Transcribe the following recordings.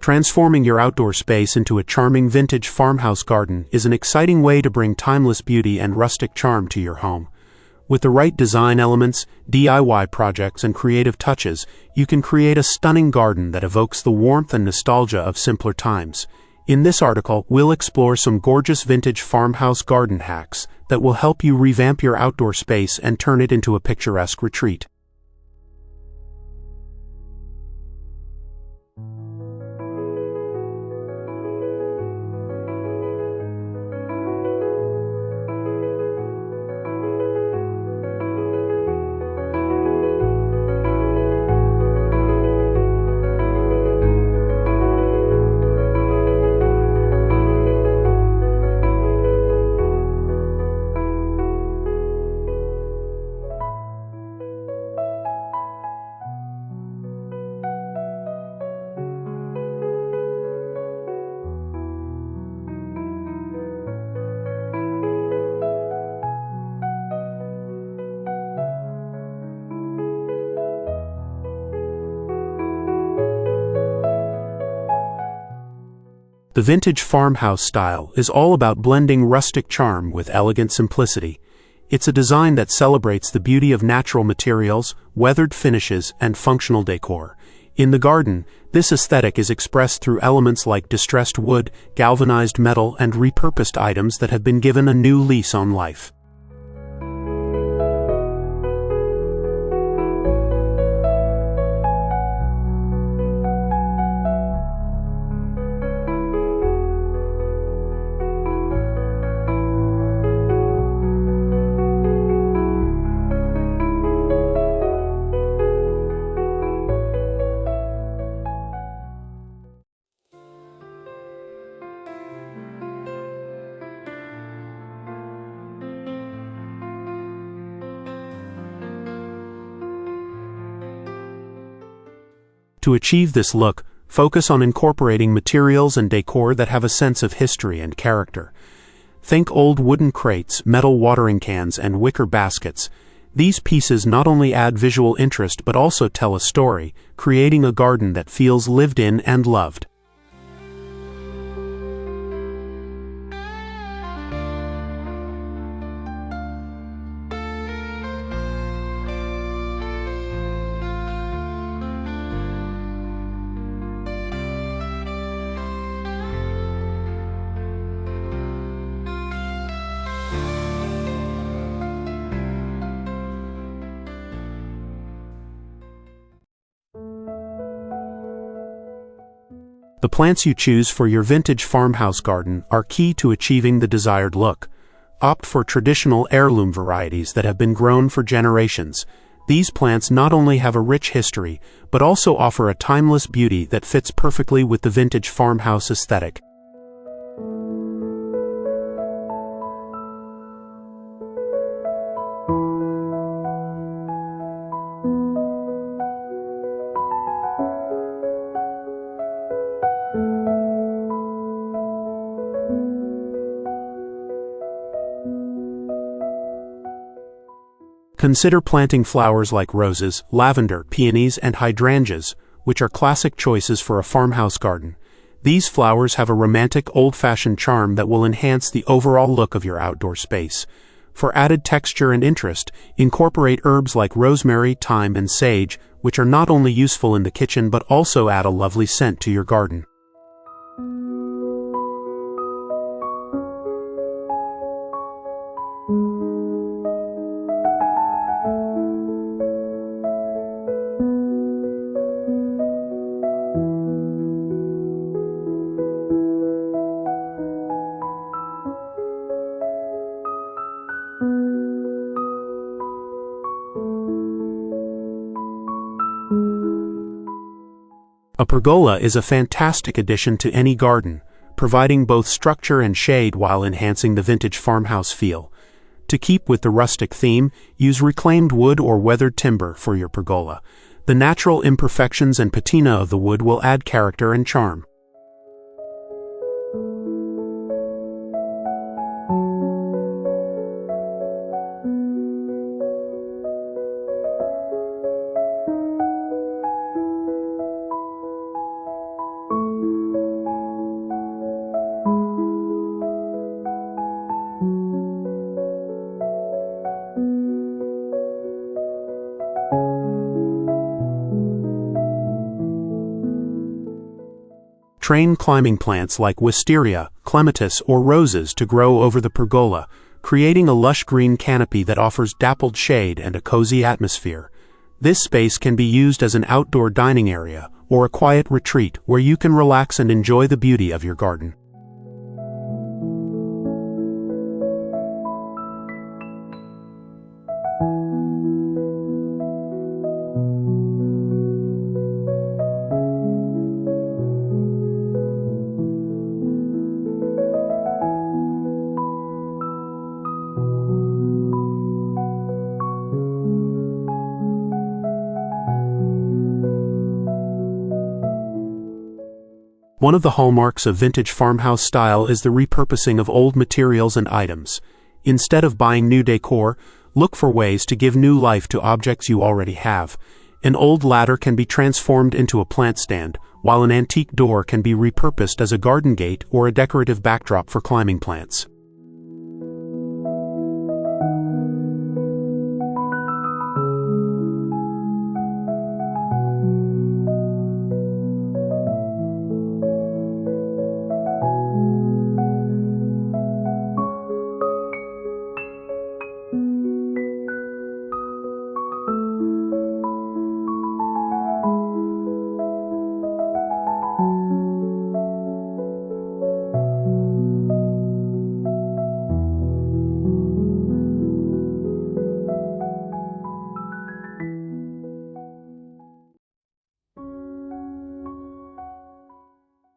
Transforming your outdoor space into a charming vintage farmhouse garden is an exciting way to bring timeless beauty and rustic charm to your home. With the right design elements, DIY projects, and creative touches, you can create a stunning garden that evokes the warmth and nostalgia of simpler times. In this article, we'll explore some gorgeous vintage farmhouse garden hacks that will help you revamp your outdoor space and turn it into a picturesque retreat. The vintage farmhouse style is all about blending rustic charm with elegant simplicity. It's a design that celebrates the beauty of natural materials, weathered finishes, and functional decor. In the garden, this aesthetic is expressed through elements like distressed wood, galvanized metal, and repurposed items that have been given a new lease on life. To achieve this look, focus on incorporating materials and decor that have a sense of history and character. Think old wooden crates, metal watering cans, and wicker baskets. These pieces not only add visual interest but also tell a story, creating a garden that feels lived in and loved. The plants you choose for your vintage farmhouse garden are key to achieving the desired look. Opt for traditional heirloom varieties that have been grown for generations. These plants not only have a rich history, but also offer a timeless beauty that fits perfectly with the vintage farmhouse aesthetic. Consider planting flowers like roses, lavender, peonies, and hydrangeas, which are classic choices for a farmhouse garden. These flowers have a romantic, old-fashioned charm that will enhance the overall look of your outdoor space. For added texture and interest, incorporate herbs like rosemary, thyme, and sage, which are not only useful in the kitchen but also add a lovely scent to your garden. A pergola is a fantastic addition to any garden, providing both structure and shade while enhancing the vintage farmhouse feel. To keep with the rustic theme, use reclaimed wood or weathered timber for your pergola. The natural imperfections and patina of the wood will add character and charm. Train climbing plants like wisteria, clematis, or roses to grow over the pergola, creating a lush green canopy that offers dappled shade and a cozy atmosphere. This space can be used as an outdoor dining area or a quiet retreat where you can relax and enjoy the beauty of your garden. One of the hallmarks of vintage farmhouse style is the repurposing of old materials and items. Instead of buying new decor, look for ways to give new life to objects you already have. An old ladder can be transformed into a plant stand, while an antique door can be repurposed as a garden gate or a decorative backdrop for climbing plants.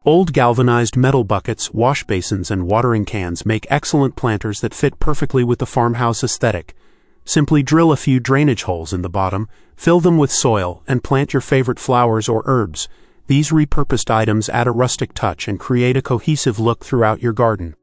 Old galvanized metal buckets, wash basins, and watering cans make excellent planters that fit perfectly with the farmhouse aesthetic. Simply drill a few drainage holes in the bottom, fill them with soil, and plant your favorite flowers or herbs. These repurposed items add a rustic touch and create a cohesive look throughout your garden.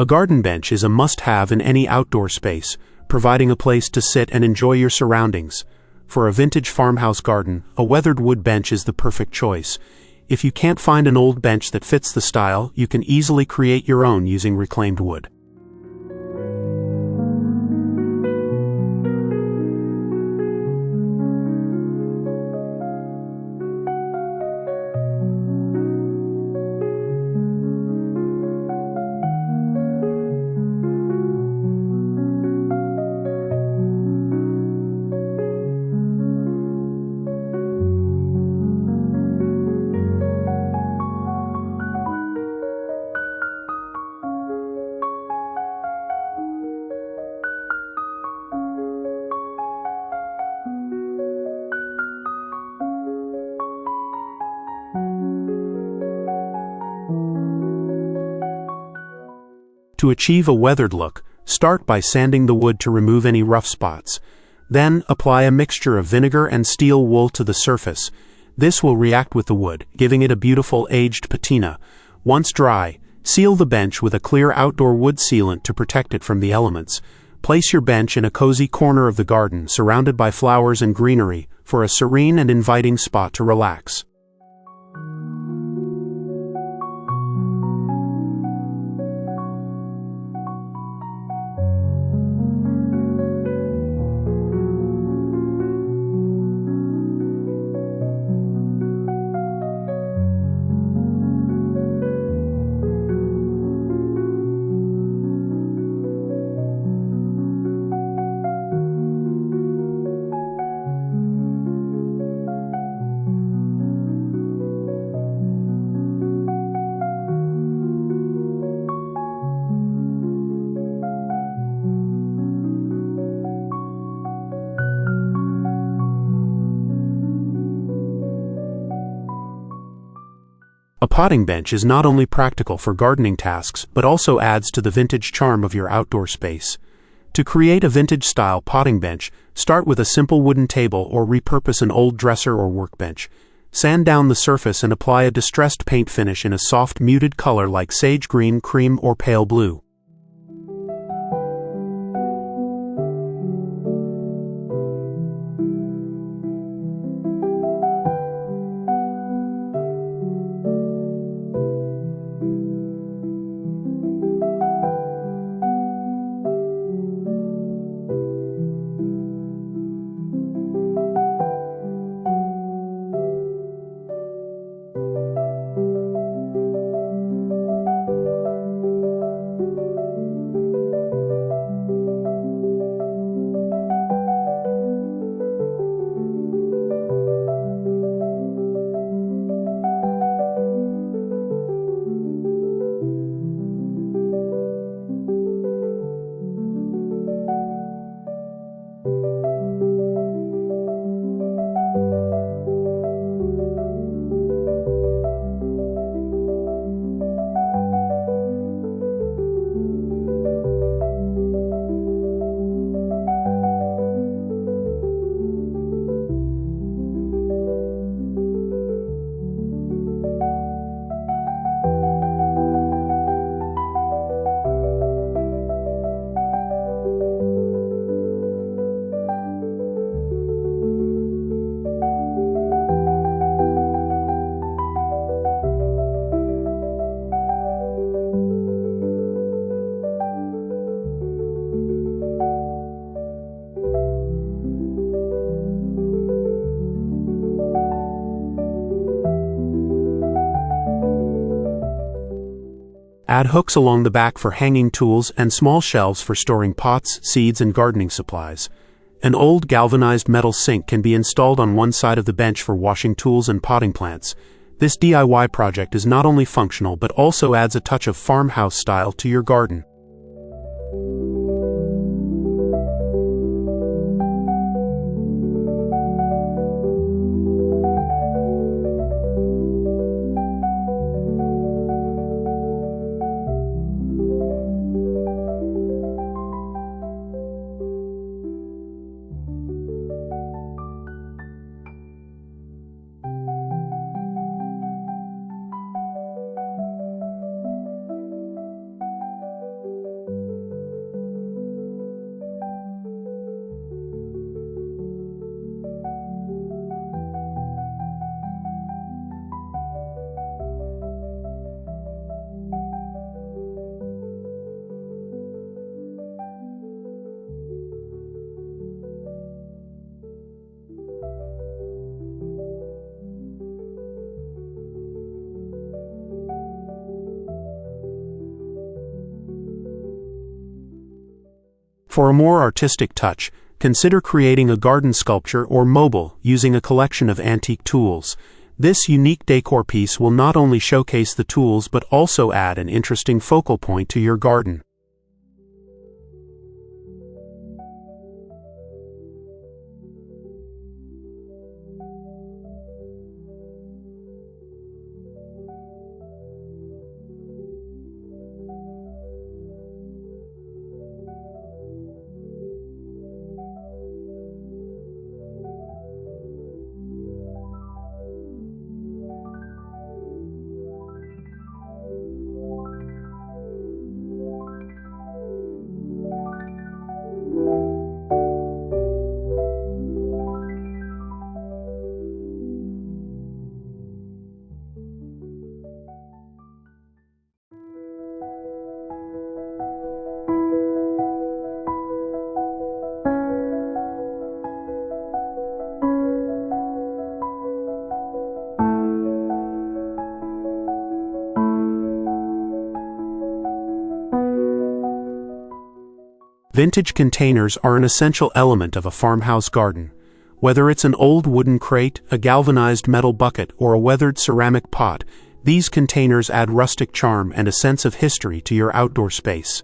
A garden bench is a must-have in any outdoor space, providing a place to sit and enjoy your surroundings. For a vintage farmhouse garden, a weathered wood bench is the perfect choice. If you can't find an old bench that fits the style, you can easily create your own using reclaimed wood. To achieve a weathered look, start by sanding the wood to remove any rough spots. Then, apply a mixture of vinegar and steel wool to the surface. This will react with the wood, giving it a beautiful aged patina. Once dry, seal the bench with a clear outdoor wood sealant to protect it from the elements. Place your bench in a cozy corner of the garden, surrounded by flowers and greenery, for a serene and inviting spot to relax. A potting bench is not only practical for gardening tasks but also adds to the vintage charm of your outdoor space. To create a vintage-style potting bench, start with a simple wooden table or repurpose an old dresser or workbench. Sand down the surface and apply a distressed paint finish in a soft muted color like sage green, cream, or pale blue. Add hooks along the back for hanging tools and small shelves for storing pots, seeds, and gardening supplies. An old galvanized metal sink can be installed on one side of the bench for washing tools and potting plants. This DIY project is not only functional but also adds a touch of farmhouse style to your garden. For a more artistic touch, consider creating a garden sculpture or mobile using a collection of antique tools. This unique decor piece will not only showcase the tools but also add an interesting focal point to your garden. Vintage containers are an essential element of a farmhouse garden. Whether it's an old wooden crate, a galvanized metal bucket, or a weathered ceramic pot, these containers add rustic charm and a sense of history to your outdoor space.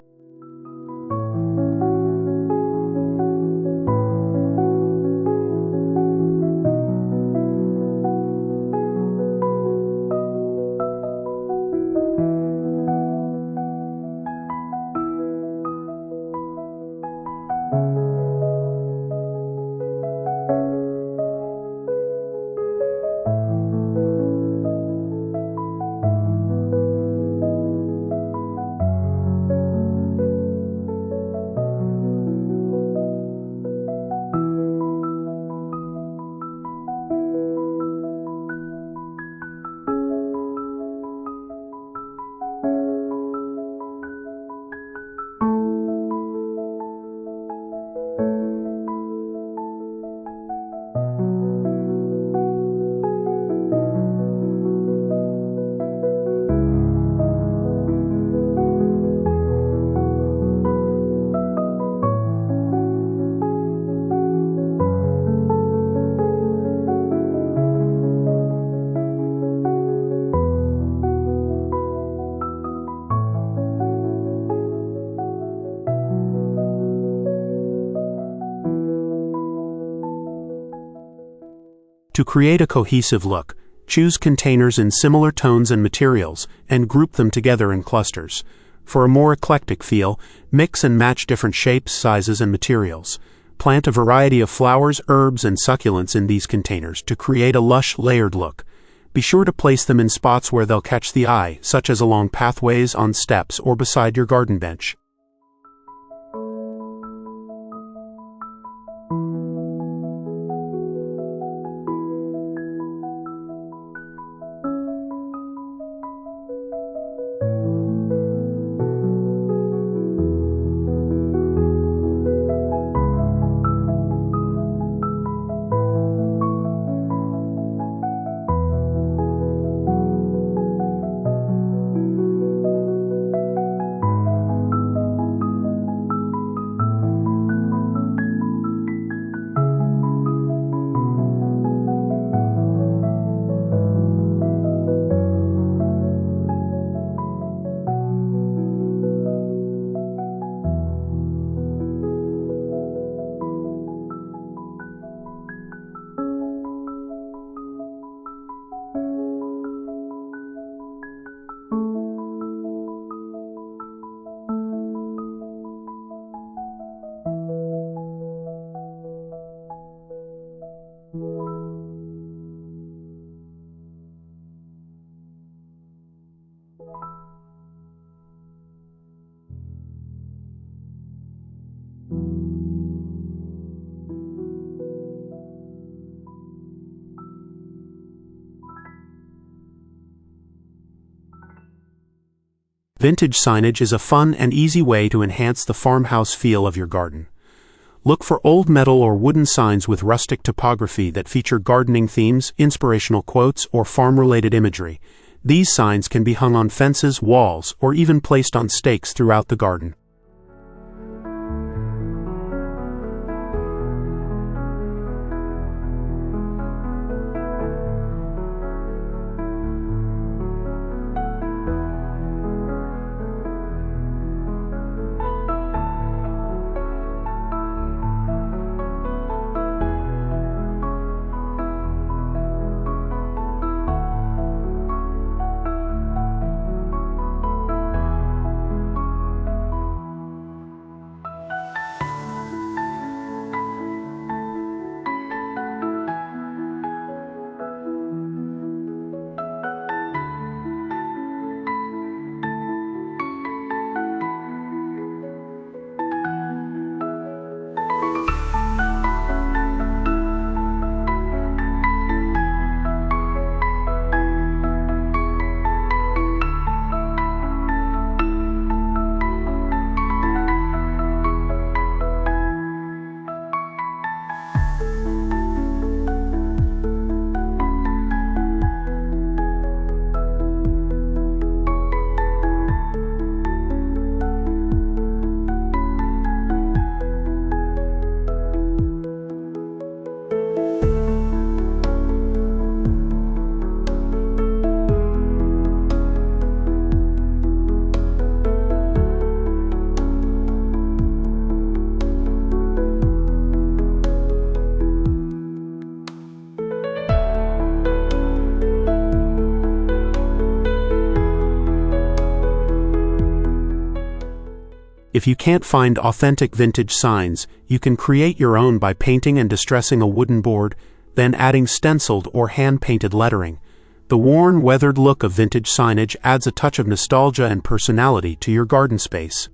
To create a cohesive look, choose containers in similar tones and materials and group them together in clusters. For a more eclectic feel, mix and match different shapes, sizes, and materials. Plant a variety of flowers, herbs, and succulents in these containers to create a lush, layered look. Be sure to place them in spots where they'll catch the eye, such as along pathways, on steps, or beside your garden bench. Vintage signage is a fun and easy way to enhance the farmhouse feel of your garden. Look for old metal or wooden signs with rustic topography that feature gardening themes, inspirational quotes, or farm-related imagery. These signs can be hung on fences, walls, or even placed on stakes throughout the garden. If you can't find authentic vintage signs, you can create your own by painting and distressing a wooden board, then adding stenciled or hand-painted lettering. The worn, weathered look of vintage signage adds a touch of nostalgia and personality to your garden space.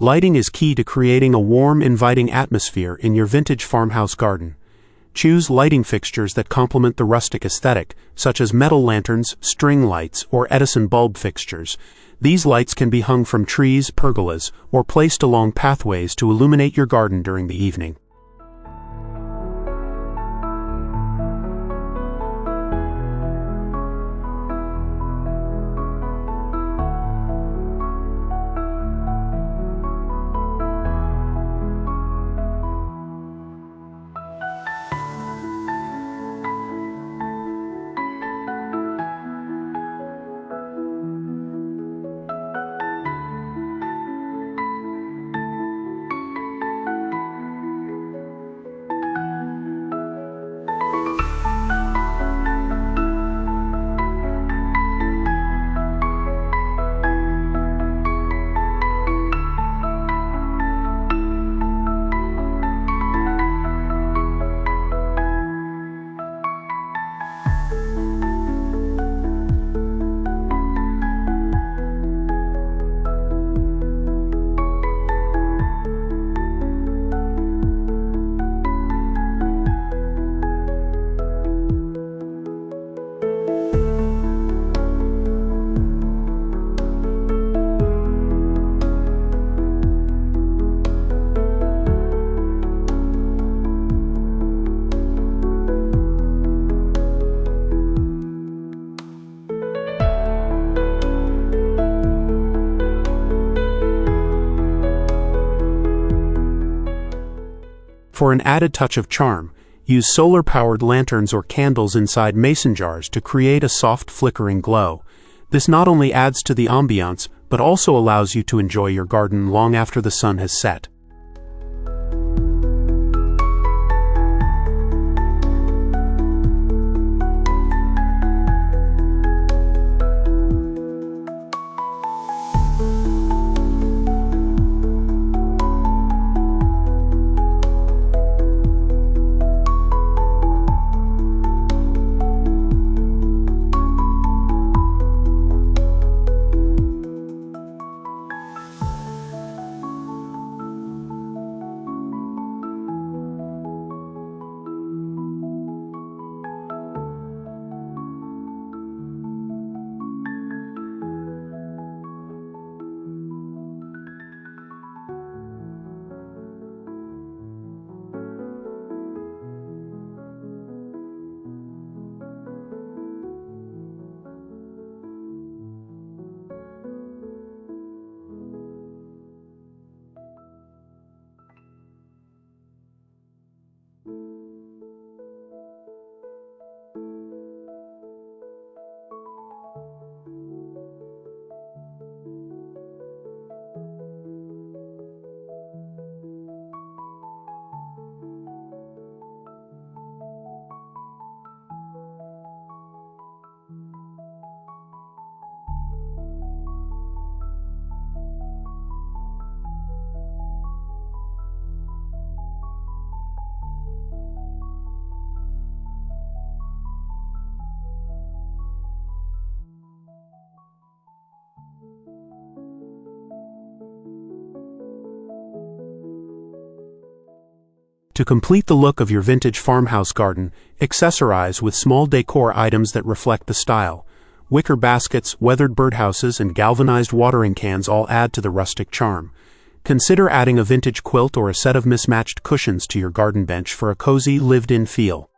Lighting is key to creating a warm, inviting atmosphere in your vintage farmhouse garden. Choose lighting fixtures that complement the rustic aesthetic, such as metal lanterns, string lights, or Edison bulb fixtures. These lights can be hung from trees, pergolas, or placed along pathways to illuminate your garden during the evening. For an added touch of charm, use solar-powered lanterns or candles inside mason jars to create a soft flickering glow. This not only adds to the ambiance, but also allows you to enjoy your garden long after the sun has set. To complete the look of your vintage farmhouse garden, accessorize with small decor items that reflect the style. Wicker baskets, weathered birdhouses, and galvanized watering cans all add to the rustic charm. Consider adding a vintage quilt or a set of mismatched cushions to your garden bench for a cozy, lived-in feel.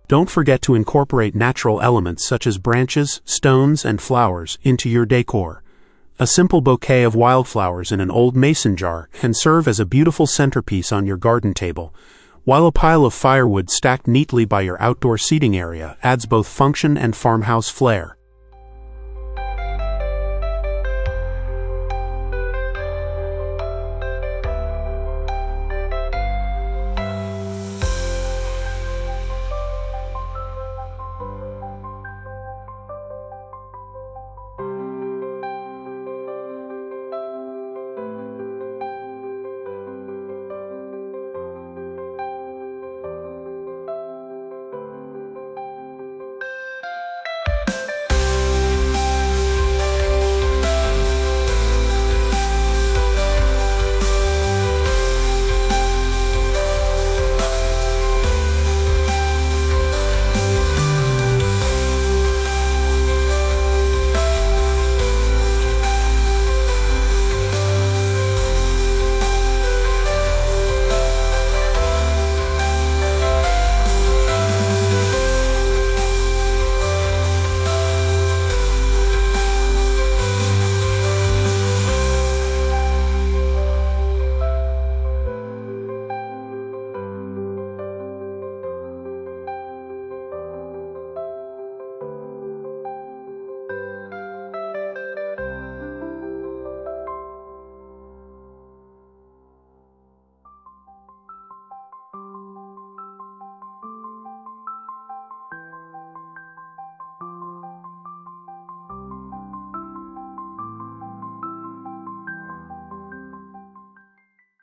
Don't forget to incorporate natural elements such as branches, stones, and flowers into your decor. A simple bouquet of wildflowers in an old mason jar can serve as a beautiful centerpiece on your garden table, while a pile of firewood stacked neatly by your outdoor seating area adds both function and farmhouse flair.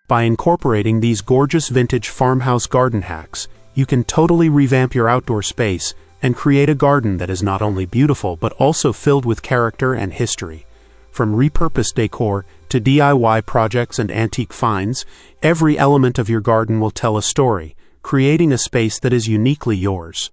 By incorporating these gorgeous vintage farmhouse garden hacks, you can totally revamp your outdoor space and create a garden that is not only beautiful but also filled with character and history. From repurposed decor to DIY projects and antique finds, every element of your garden will tell a story, creating a space that is uniquely yours.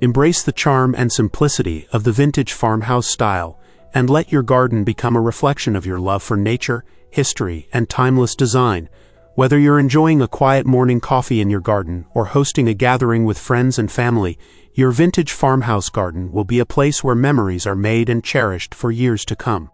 Embrace the charm and simplicity of the vintage farmhouse style, and let your garden become a reflection of your love for nature, history, and timeless design. Whether you're enjoying a quiet morning coffee in your garden or hosting a gathering with friends and family, your vintage farmhouse garden will be a place where memories are made and cherished for years to come.